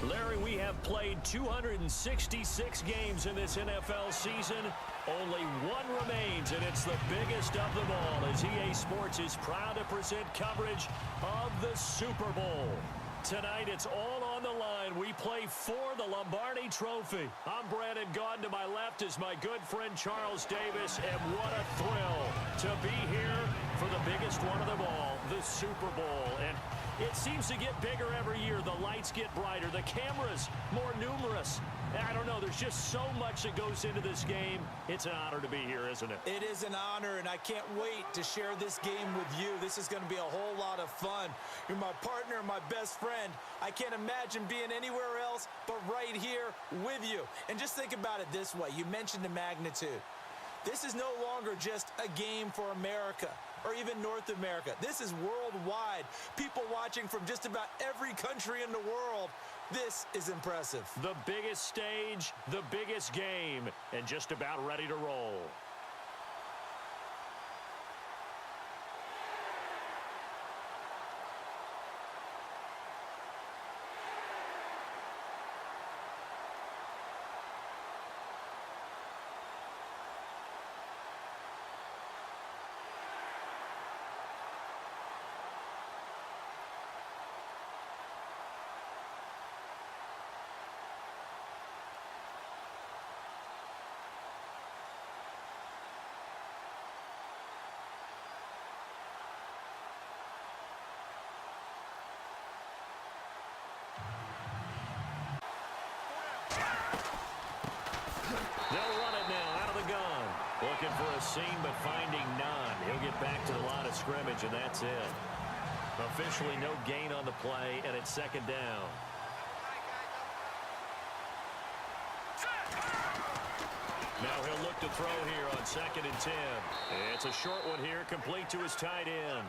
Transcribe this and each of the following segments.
Larry, we have played 266 games in this NFL season. Only one remains, and it's the biggest of them all, as EA Sports is proud to present coverage of the Super Bowl. Tonight, it's all on the line. We play for the Lombardi Trophy. I'm Brandon Gaudin. To my left is my good friend Charles Davis, and what a thrill to be here for the biggest one of them all, the Super Bowl. And it seems to get bigger every year. The lights get brighter. The cameras more numerous. I don't know. There's just so much that goes into this game. It's an honor to be here, isn't it? It is an honor, and I can't wait to share this game with you. This is going to be a whole lot of fun. You're my partner, my best friend. I can't imagine being anywhere else but right here with you. And just think about it this way. You mentioned the magnitude. This is no longer just a game for America or even North America. This is worldwide. People watching from just about every country in the world. This is impressive. The biggest stage, the biggest game, and just about ready to roll. They'll run it now out of the gun. Looking for a seam, but finding none. He'll get back to the line of scrimmage, and that's it. Officially no gain on the play, and it's second down. Now he'll look to throw here on 2nd and 10. It's a short one here, complete to his tight end.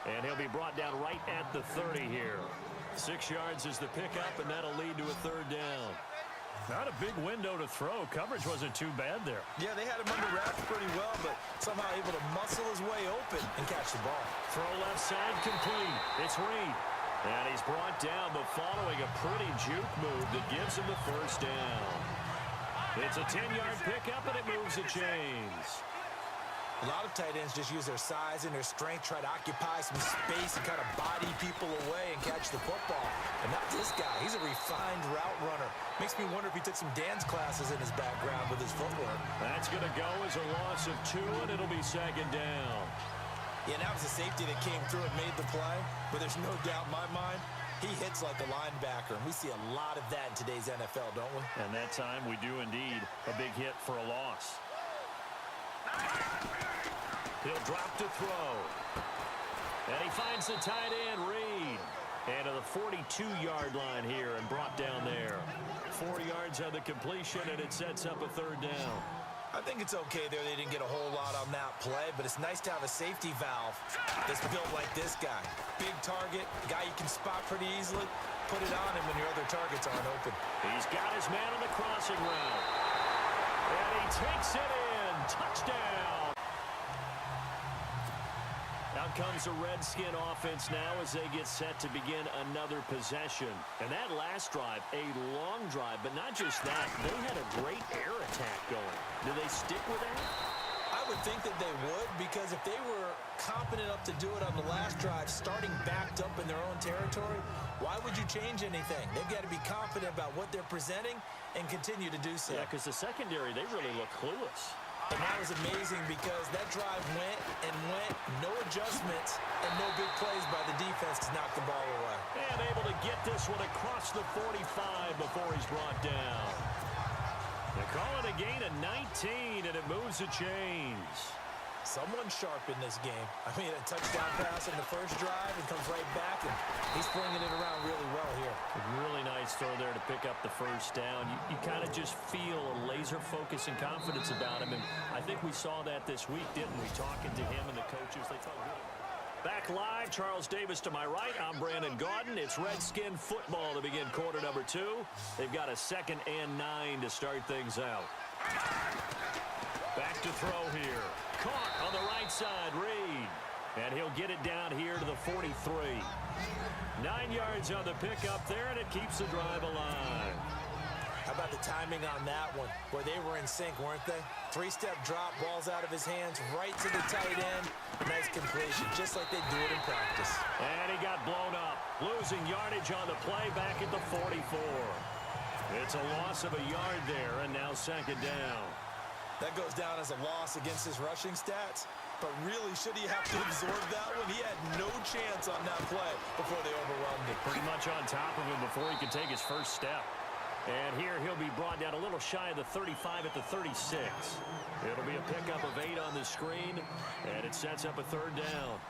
And he'll be brought down right at the 30 here. 6 yards is the pickup, and that'll lead to a third down. Not a big window to throw. Coverage wasn't too bad there. Yeah, they had him under wraps pretty well, but somehow able to muscle his way open and catch the ball. Throw left side complete. It's Reed. And he's brought down, but following a pretty juke move that gives him the first down. It's a 10-yard pickup, and it moves the chains. A lot of tight ends just use their size and their strength, try to occupy some space and kind of body people away and catch the football. But not this guy. He's a refined route runner. Makes me wonder if he took some dance classes in his background with his footwork. That's going to go as a loss of 2, and it'll be second down. Yeah, that was a safety that came through and made the play. But there's no doubt in my mind, he hits like a linebacker. And we see a lot of that in today's NFL, don't we? And that time we do indeed. A big hit for a loss. He'll drop to throw. And he finds the tight end, Reed. And to the 42-yard line here and brought down there. 4 yards on the completion, and it sets up a third down. I think it's okay there. They didn't get a whole lot on that play, but it's nice to have a safety valve that's built like this guy. Big target, guy you can spot pretty easily. Put it on him when your other targets aren't open. He's got his man on the crossing route. And he takes it in. Touchdown. Out comes the Redskin offense now as they get set to begin another possession. And that last drive, a long drive, but not just that. They had a great air attack going. Do they stick with that? I would think that they would, because if they were competent enough to do it on the last drive, starting backed up in their own territory, why would you change anything? They've got to be confident about what they're presenting and continue to do so. Yeah, because the secondary, they really look clueless. And that was amazing because that drive went and went, no adjustments, and no big plays by the defense to knock the ball away. And able to get this one across the 45 before he's brought down. They call it a gain of 19, and it moves the chains. Someone sharp in this game. I mean, a touchdown pass in the first drive and comes right back, and he's flinging it around really well here. A really nice throw there to pick up the first down. You kind of just feel a laser focus and confidence about him, and I think we saw that this week, didn't we? Talking to him and the coaches, they felt good. Back live, Charles Davis to my right. I'm Brandon Gaudin. It's Redskin football to begin quarter number 2. They've got a 2nd and 9 to start things out. Back to throw here. Caught on the right side, Reed. And he'll get it down here to the 43. 9 yards on the pickup there, and it keeps the drive alive. How about the timing on that one? Boy, they were in sync, weren't they? Three-step drop, ball's out of his hands, right to the tight end. Nice completion, just like they do it in practice. And he got blown up, losing yardage on the play back at the 44. It's a loss of a yard there, and now second down. That goes down as a loss against his rushing stats. But really, should he have to absorb that one? He had no chance on that play before they overwhelmed him. Pretty much on top of him before he could take his first step. And here he'll be brought down a little shy of the 35 at the 36. It'll be a pickup of 8 on the screen, and it sets up a third down.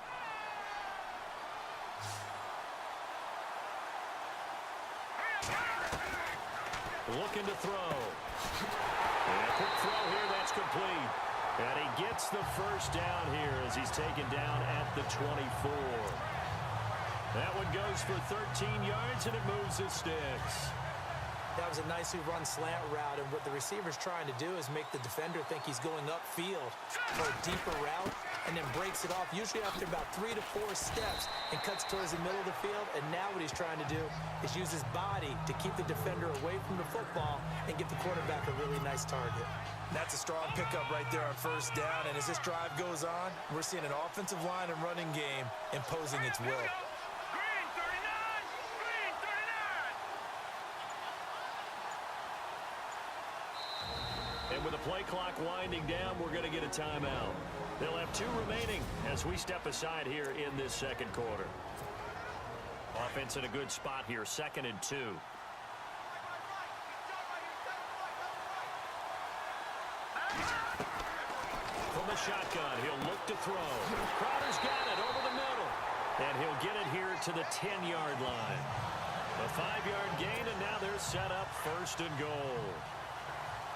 Looking to throw. And a quick throw here, that's complete. And he gets the first down here as he's taken down at the 24. That one goes for 13 yards, and it moves his sticks. That was a nicely run slant route, and what the receiver's trying to do is make the defender think he's going upfield for a deeper route, and then breaks it off, usually after about 3 to 4 steps, and cuts towards the middle of the field. And now what he's trying to do is use his body to keep the defender away from the football and give the quarterback a really nice target. That's a strong pickup right there on first down, and as this drive goes on, we're seeing an offensive line and running game imposing its will. And with the play clock winding down, we're going to get a timeout. They'll have 2 remaining as we step aside here in this second quarter. Offense in a good spot here, 2nd and 2. From the shotgun, he'll look to throw. Crowder's got it over the middle. And he'll get it here to the 10-yard line. A 5-yard gain, and now they're set up 1st and goal.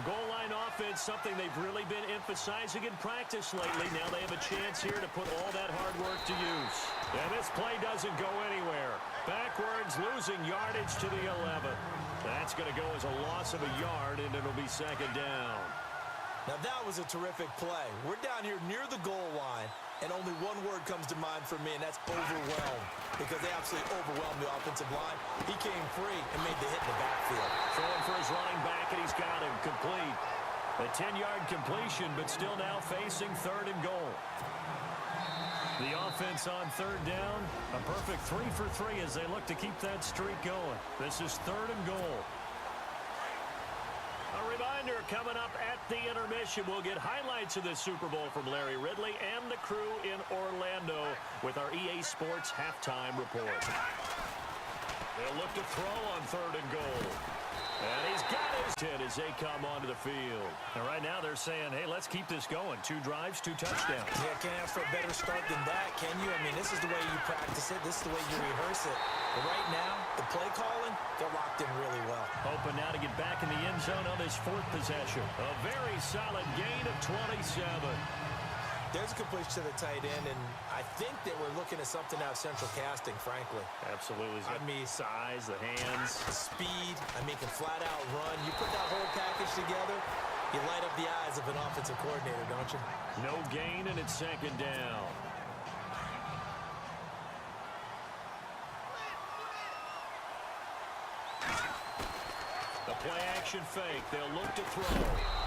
Goal line offense, something they've really been emphasizing in practice lately. Now they have a chance here to put all that hard work to use. And this play doesn't go anywhere. Backwards, losing yardage to the 11. That's going to go as a loss of a yard, and it'll be 2nd down. Now that was a terrific play. We're down here near the goal line, and only one word comes to mind for me, and that's overwhelmed, because they absolutely overwhelmed the offensive line. He came free and made the hit in the backfield. Throwing for his running back, and he's got him complete. A 10-yard completion, but still now facing 3rd and goal. The offense on 3rd down, a perfect 3 for 3 as they look to keep that streak going. This is 3rd and goal. A reminder, coming up at the intermission, we'll get highlights of the Super Bowl from Larry Ridley and the crew in Orlando with our EA Sports halftime report. They'll look to throw on 3rd and goal. And he's got his 10 as they come onto the field. And right now they're saying, hey, let's keep this going. 2 drives, 2 touchdowns. Yeah, can't ask for a better start than that, can you? I mean, this is the way you practice it. This is the way you rehearse it. But right now, the play calling, they're locked in really well. Hoping now to get back in the end zone on this 4th possession. A very solid gain of 27. There's a completion to the tight end, and I think that we're looking at something out of central casting, frankly. Absolutely. I mean, size, the hands. Speed. I mean, can flat out run. You put that whole package together, you light up the eyes of an offensive coordinator, don't you? No gain, and it's 2nd down. The play-action fake. They'll look to throw.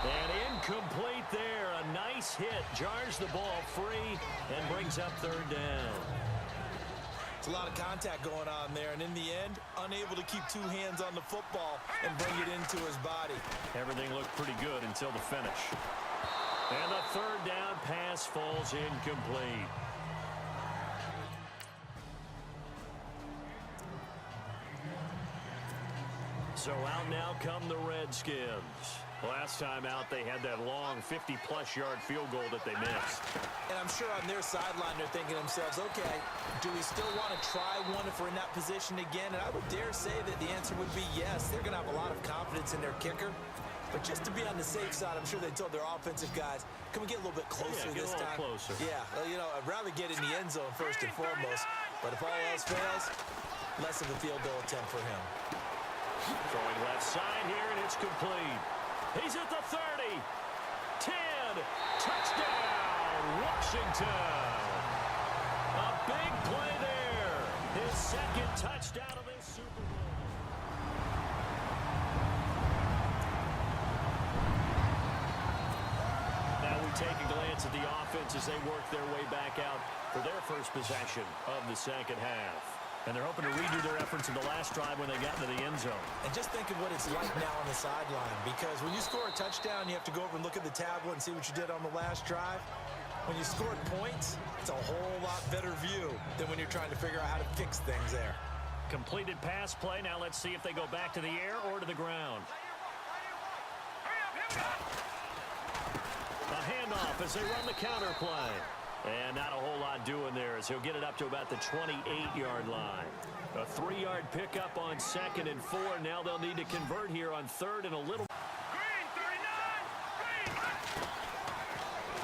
And incomplete there. A nice hit. Jars the ball free and brings up 3rd down. It's a lot of contact going on there, and in the end, unable to keep 2 hands on the football and bring it into his body. Everything looked pretty good until the finish. And the 3rd down pass falls incomplete. So out now come the Redskins. Last time out, they had that long 50-plus yard field goal that they missed. And I'm sure on their sideline, they're thinking to themselves, okay, do we still want to try one if we're in that position again? And I would dare say that the answer would be yes. They're going to have a lot of confidence in their kicker. But just to be on the safe side, I'm sure they told their offensive guys, can we get a little bit closer this time? Get a little closer. Yeah, well, you know, I'd rather get in the end zone first and foremost. But if all else fails, less of a field goal attempt for him. Throwing left side here, and it's complete. He's at the 30. 10. Touchdown, Washington. Big play there. His second touchdown of this Super Bowl. Now we take a glance at the offense as they work their way back out for their first possession of the second half. And they're hoping to redo their efforts in the last drive when they got into the end zone. And just think of what it's like now on the sideline, because when you score a touchdown, you have to go over and look at the tablet and see what you did on the last drive. When you scored points, it's a whole lot better view than when you're trying to figure out how to fix things there. Completed pass play. Now let's see if they go back to the air or to the ground. A handoff as they run the counter play. And not a whole lot doing there as he'll get it up to about the 28-yard line. A 3-yard pickup on 2nd and 4. Now they'll need to convert here on 3rd and a little.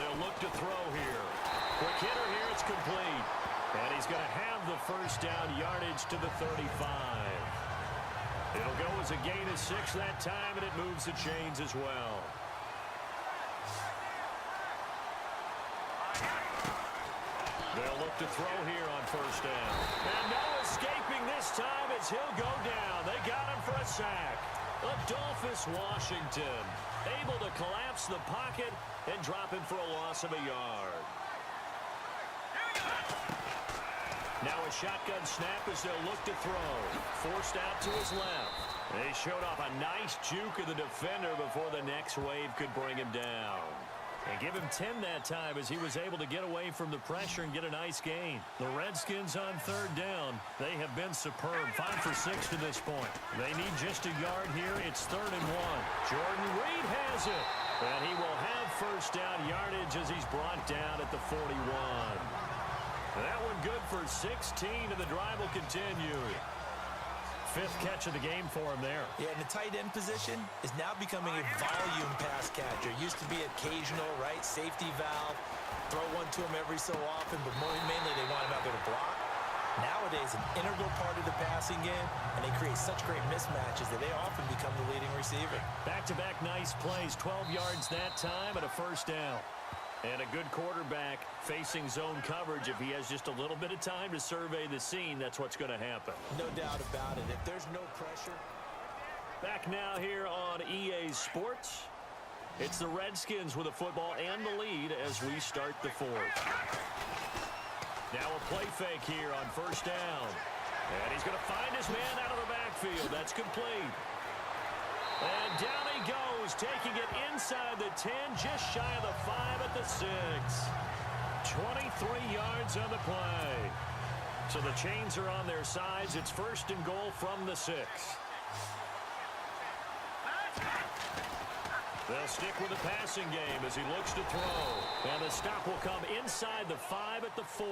They'll look to throw here. Quick hitter here. It's complete. And he's going to have the first down yardage to the 35. It'll go as a gain of 6 that time, and it moves the chains as well. They'll look to throw here on first down. And no escaping this time as he'll go down. They got him for a sack. Adolphus Washington able to collapse the pocket and drop him for a loss of a yard. Now a shotgun snap as they'll look to throw. Forced out to his left. They showed off a nice juke of the defender before the next wave could bring him down. And give him 10 that time as he was able to get away from the pressure and get a nice gain. The Redskins on 3rd down. They have been superb. 5 for 6 to this point. They need just a yard here. It's 3rd and 1. Jordan Reed has it. And he will have first down yardage as he's brought down at the 41. That one good for 16, and the drive will continue. 5th catch of the game for him there. Yeah, and the tight end position is now becoming a volume pass catcher. Used to be occasional, right? Safety valve. Throw one to him every so often, but mainly they want him out there to block. Nowadays, an integral part of the passing game, and they create such great mismatches that they often become the leading receiver. Back-to-back nice plays, 12 yards that time and a first down. And a good quarterback facing zone coverage. If he has just a little bit of time to survey the scene, that's what's going to happen. No doubt about it. If there's no pressure. Back now here on EA Sports. It's the Redskins with a football and the lead as we start the 4th. Now a play fake here on first down. And he's going to find his man out of the backfield. That's complete. And down he goes, taking it inside the 10, just shy of the 5 at the 6. 23 yards on the play. So the chains are on their sides. It's 1st and goal from the 6. They'll stick with the passing game as he looks to throw. And the stop will come inside the 5 at the 4.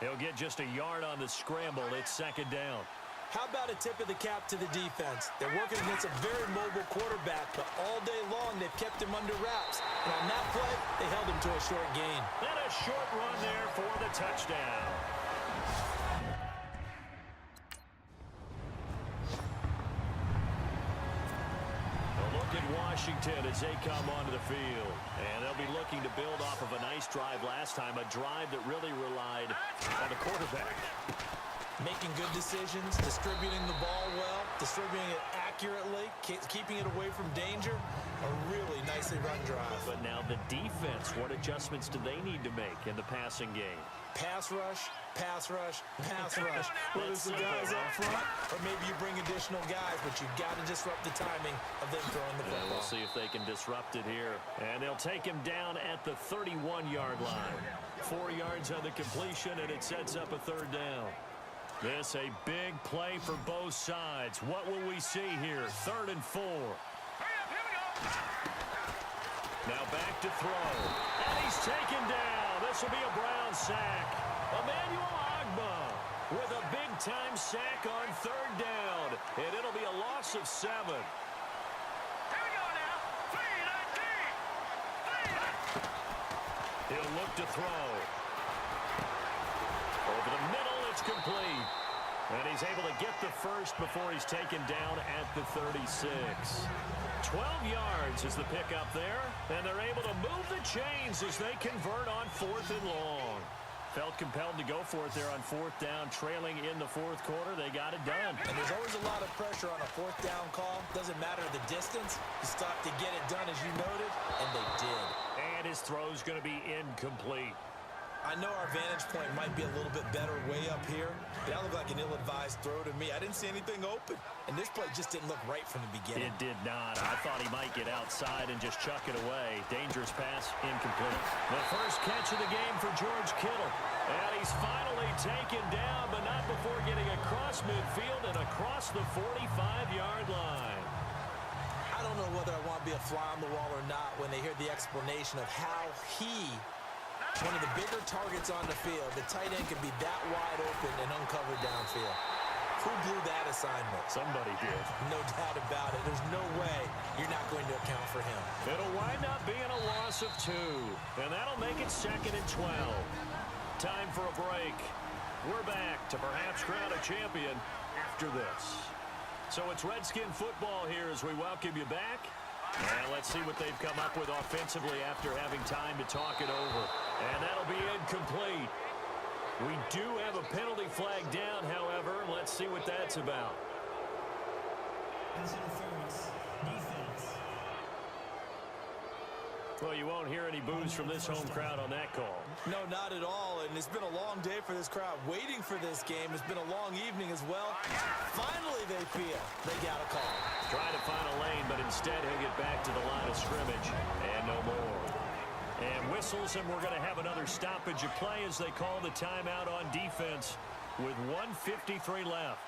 He'll get just a yard on the scramble. It's 2nd down. How about a tip of the cap to the defense? They're working against a very mobile quarterback, but all day long they've kept him under wraps. And on that play, they held him to a short gain. And a short run there for the touchdown. A look at Washington as they come onto the field. And they'll be looking to build off of a nice drive last time, a drive that really relied on the quarterback. Making good decisions, distributing the ball well, distributing it accurately, keeping it away from danger. A really nicely run drive. But now the defense, what adjustments do they need to make in the passing game? Pass rush, pass rush, pass rush. Whether it's the guys up front, or maybe you bring additional guys, but you've got to disrupt the timing of them throwing the football. We'll see if they can disrupt it here. And they'll take him down at the 31-yard line. 4 yards on the completion, and it sets up a 3rd down. This a big play for both sides. What will we see here? 3rd and 4. Now back to throw. And he's taken down. This will be a Brown sack. Emmanuel Ogbah with a big-time sack on 3rd down. And it'll be a loss of 7. He'll look to throw. Over the middle, it's complete. And he's able to get the first before he's taken down at the 36. 12 yards is the pickup there. And they're able to move the chains as they convert on 4th and long. Felt compelled to go for it there on fourth down, trailing in the fourth quarter. They got it done. And there's always a lot of pressure on a fourth down call. Doesn't matter the distance. You stop to get it done, as you noted, and they did. And his throw's going to be incomplete. I know our vantage point might be a little bit better way up here, but that looked like an ill-advised throw to me. I didn't see anything open, and this play just didn't look right from the beginning. It did not. I thought he might get outside and just chuck it away. Dangerous pass, incomplete. The first catch of the game for George Kittle. And he's finally taken down, but not before getting across midfield and across the 45-yard line. I don't know whether I want to be a fly on the wall or not when they hear the explanation of how he, one of the bigger targets on the field, the tight end can be that wide open and uncovered downfield. Who blew that assignment? Somebody did. No doubt about it. There's no way you're not going to account for him. It'll wind up being a loss of 2, and that'll make it 2nd and 12. Time for a break. We're back to perhaps crown a champion after this. So it's Redskin football here as we welcome you back. And let's see what they've come up with offensively after having time to talk it over. And that'll be incomplete. We do have a penalty flag down, however. Let's see what that's about. Pass interference. Defense. Well, you won't hear any boos from this home crowd on that call. No, not at all. And it's been a long day for this crowd waiting for this game. It's been a long evening as well. Finally, they feel they got a call. Trying to find a lane, but instead he'll get back to the line of scrimmage. And no more. And whistles, and we're going to have another stoppage of play as they call the timeout on defense with 1:53 left.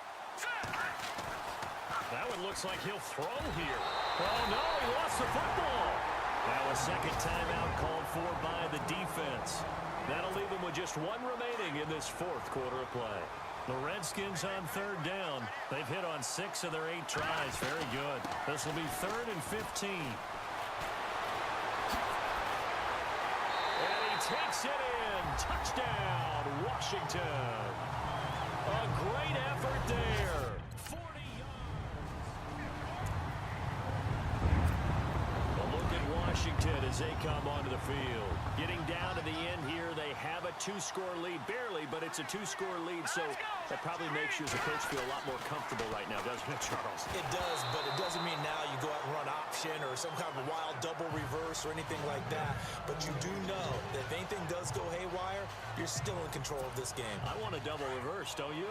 That one looks like he'll throw here. Oh, no, he lost the football. Now a second timeout called for by the defense. That'll leave them with just 1 remaining in this fourth quarter of play. The Redskins on third down. They've hit on 6 of their 8 tries. Very good. This will be 3rd and 15. And he takes it in. Touchdown, Washington. A great effort there. 40 yards. A look at Washington as they come onto the field. Getting down to the end here, they have a 2-score lead. Barely, but it's a 2-score lead, so that probably makes you as a coach feel a lot more comfortable right now, doesn't it, Charles? It does, but it doesn't mean now you go out and run option or some kind of wild double reverse or anything like that. But you do know that if anything does go haywire, you're still in control of this game. I want a double reverse, don't you?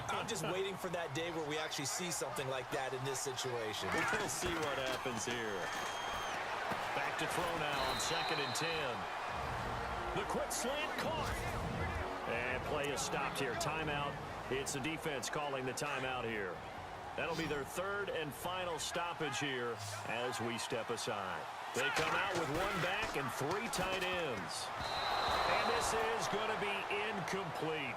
I'm just waiting for that day where we actually see something like that in this situation. We'll see what happens here. Back to throw now on 2nd and 10. The quick slant caught. And play is stopped here. Timeout. It's the defense calling the timeout here. That'll be their 3rd and final stoppage here as we step aside. They come out with 1 back and 3 tight ends. And this is going to be incomplete.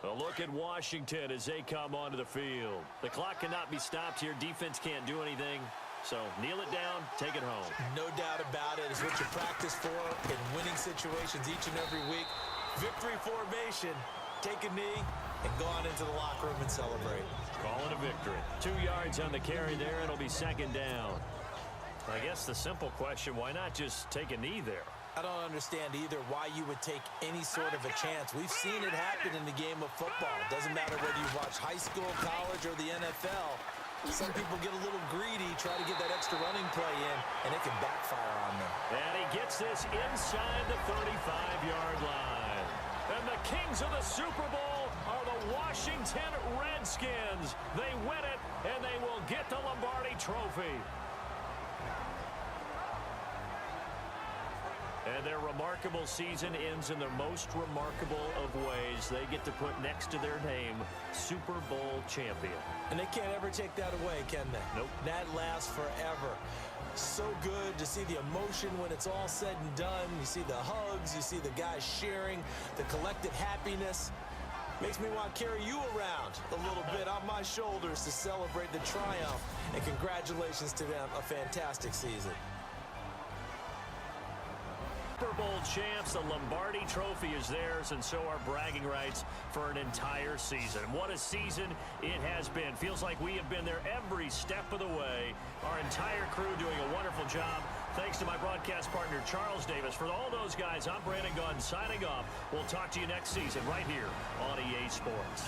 A look at Washington as they come onto the field. The clock cannot be stopped here. Defense can't do anything. So kneel it down, take it home. No doubt about it. It's what you practice for in winning situations each and every week. Victory formation. Take a knee and go on into the locker room and celebrate. Call it a victory. 2 yards on the carry there. It'll be 2nd down. I guess the simple question, why not just take a knee there? I don't understand either why you would take any sort of a chance. We've seen it happen in the game of football. Doesn't matter whether you watch high school, college, or the NFL. Some people get a little greedy, try to get that extra running play in, and it can backfire on them. And he gets this inside the 35-yard line. And the kings of the Super Bowl are the Washington Redskins. They win it, and they will get the Lombardi Trophy. And their remarkable season ends in the most remarkable of ways. They get to put next to their name, Super Bowl champion. And they can't ever take that away, can they? Nope. That lasts forever. So good to see the emotion when it's all said and done. You see the hugs, you see the guys sharing, the collective happiness. Makes me want to carry you around a little bit on my shoulders to celebrate the triumph. And congratulations to them, a fantastic season. Super Bowl champs, the Lombardi Trophy is theirs, and so are bragging rights for an entire season. What a season it has been. Feels like we have been there every step of the way. Our entire crew doing a wonderful job Thanks to my broadcast partner, Charles Davis. For all those guys, I'm Brandon Gaudin signing off. We'll talk to you next season right here on EA Sports.